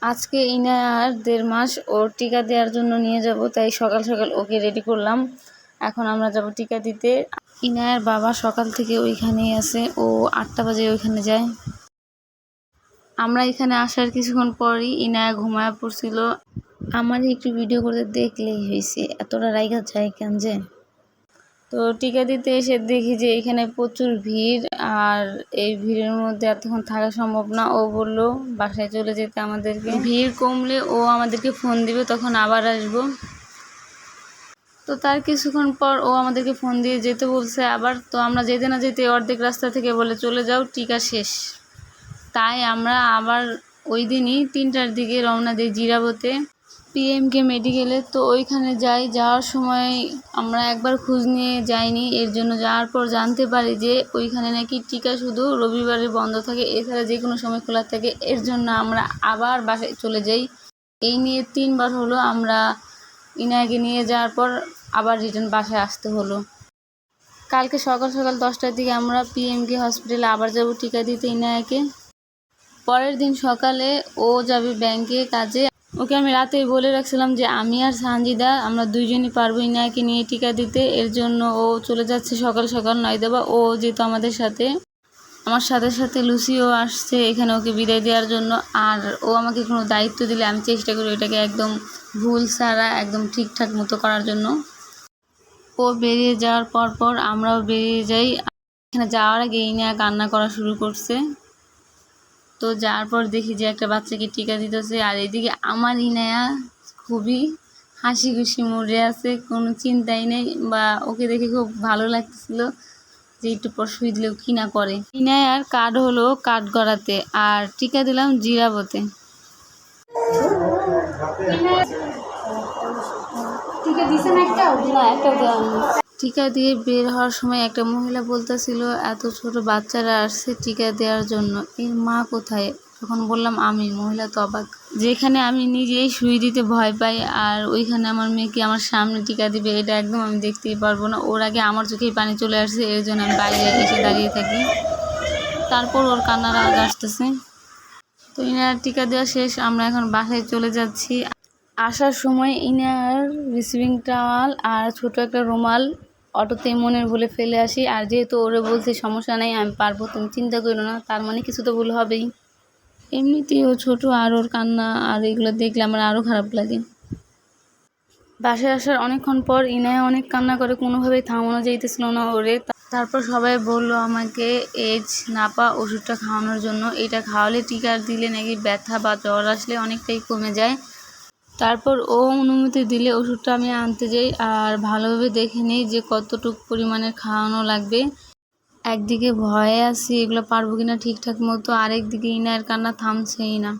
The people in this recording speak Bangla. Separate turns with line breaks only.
আজকে ইনায়ার 1.5 মাস ওর টিকা দেওয়ার জন্য নিয়ে যাব, তাই সকাল সকাল ওকে রেডি করলাম। এখন আমরা যাব টিকা দিতে। ইনায়ার বাবা সকাল থেকে ওইখানেই আছে, ও 8টা বাজে ওইখানে যায়। আমরা এখানে আসার কিছুক্ষণ পরই ইনায়া ঘুমায় পড়ছিল। আমার একটু ভিডিও করতে দেখলেই হয়েছে, এতটা রাইগা যায় কেন যে। তো টিকা দিতে এসে দেখি যে এখানে প্রচুর ভিড়, আর এই ভিড়ের মধ্যে এতক্ষণ থাকা সম্ভব না। ও বললো বাসায় চলে যেতে আমাদেরকে, ভিড় কমলে ও আমাদেরকে ফোন দিবে, তখন আবার আসবো। তো তার কিছুক্ষণ পর ও আমাদেরকে ফোন দিয়ে যেতে বলছে আবার। তো আমরা যেতে না যেতে অর্ধেক রাস্তা থেকে বলে চলে যাও, টিকা শেষ। তাই আমরা আবার ওই দিনই 3টার দিকে রওনা দিই জিরাবতে PMK মেডিকেলে। তো ওইখানে যাওয়ার সময় আমরা একবার খোঁজ নিয়ে যাইনি, এর জন্য যাওয়ার পর জানতে পারি যে ওইখানে নাকি টিকা শুধু রবিবারে বন্ধ থাকে, এছাড়া যে কোনো সময় খোলা থাকে। এর জন্য আমরা আবার বাসায় চলে যাই। এই নিয়ে 3বার হলো আমরা ইনায়াকে নিয়ে যাওয়ার পর আবার রিটার্ন বাসায় আসতে হলো। কালকে সকাল সকাল 10টার দিকে আমরা PMK হসপিটালে আবার যাব টিকা দিতে ইনায়াকে। পরের দিন সকালে ও যাবে ব্যাংকে কাজে। ওকে আমি রাতেই বলে রাখছিলাম যে আমি আর সানজিদা আমরা দুইজনই পারবো ইনায়াকে নিয়ে টিকা দিতে। এর জন্য ও চলে যাচ্ছে সকাল সকাল, নয় দেবা ও যেত আমাদের সাথে। আমার সাথে সাথে লুসিও আসছে এখানে ওকে বিদায় দেওয়ার জন্য। আর ও আমাকে কোনো দায়িত্ব দিলে আমি চেষ্টা করি ওইটাকে একদম ভুল ছাড়া একদম ঠিকঠাক মতো করার জন্য। ও বেরিয়ে যাওয়ার পর আমরাও বেরিয়ে যাই। এখানে যাওয়ার আগে ইনায়া কান্না করা শুরু করছে। তো যাওয়ার পর দেখি যে একটা বাচ্চাকে টিকা দিতেছে, আর এদিকে আমার ইনায়া খুবই হাসি খুশি মুডে আছে, কোনো চিন্তাই নেই, বা ওকে দেখে খুব ভালো লাগতেছিল যে একটু পর সুই দিলেও কি না করে। ইনায়ার কার্ড হলো কাঠগড়াতে, আর টিকা দিলাম জিরাবতে। টিকা দিয়ে বের হওয়ার সময় একটা মহিলা বলতেছিল এত ছোট বাচ্চারা আসছে টিকা দেওয়ার জন্য, এর মা কোথায়? তখন বললাম আমি। মহিলা তো অবাক, যেখানে আমি নিজেই সুই দিতে ভয় পাই, আর ওইখানে আমার মেয়েকে আমার সামনে টিকা দিবে, এটা একদম আমি দেখতেই পারবো না। ওর আগে আমার চোখেই পানি চলে আসছে, এর জন্য আমি বাইরে এসে দাঁড়িয়ে থাকি। তারপর ওর কান্নার আওয়াজ আসতেছে। তো ইনার টিকা দেওয়া শেষ, আমরা এখন বাসায় চলে যাচ্ছি। আসার সময় ইনার রিসিভিং টাওয়াল আর ছোট একটা রুমাল অটোতে মনের ভুলে ফেলে আসি। আর যেহেতু ওরে বলছি সমস্যা নেই আমি পারবো, তুমি চিন্তা করো না, তার মানে কিছু তো ভুল হবেই। এমনিতেই ও ছোটো, আর ওর কান্না আর এগুলো দেখলে আমার আরও খারাপ লাগে। বাসায় আসার অনেকক্ষণ পর ইনায়া অনেক কান্না করে, কোনোভাবেই থামানো যাইতেছিল না ওরে। তারপর সবাই বলল আমাকে এজ নাপা ওষুধটা খাওয়ানোর জন্য। এটা খাওয়ালে টিকা দিলে নাকি ব্যথা বা জ্বর আসলে অনেকটাই কমে যায়। তারপর ও অনুমতি দিলে ওষুধটা আমি আনতে যাই, আর ভালোভাবে দেখে নিই যে কতটুকু পরিমাণের খাওয়ানো লাগবে। একদিকে ভয়ে আছি এগুলো পারবো কিনা ঠিকঠাক মতো, আরেকদিকে ইনায়ের কান্না থামছেই না।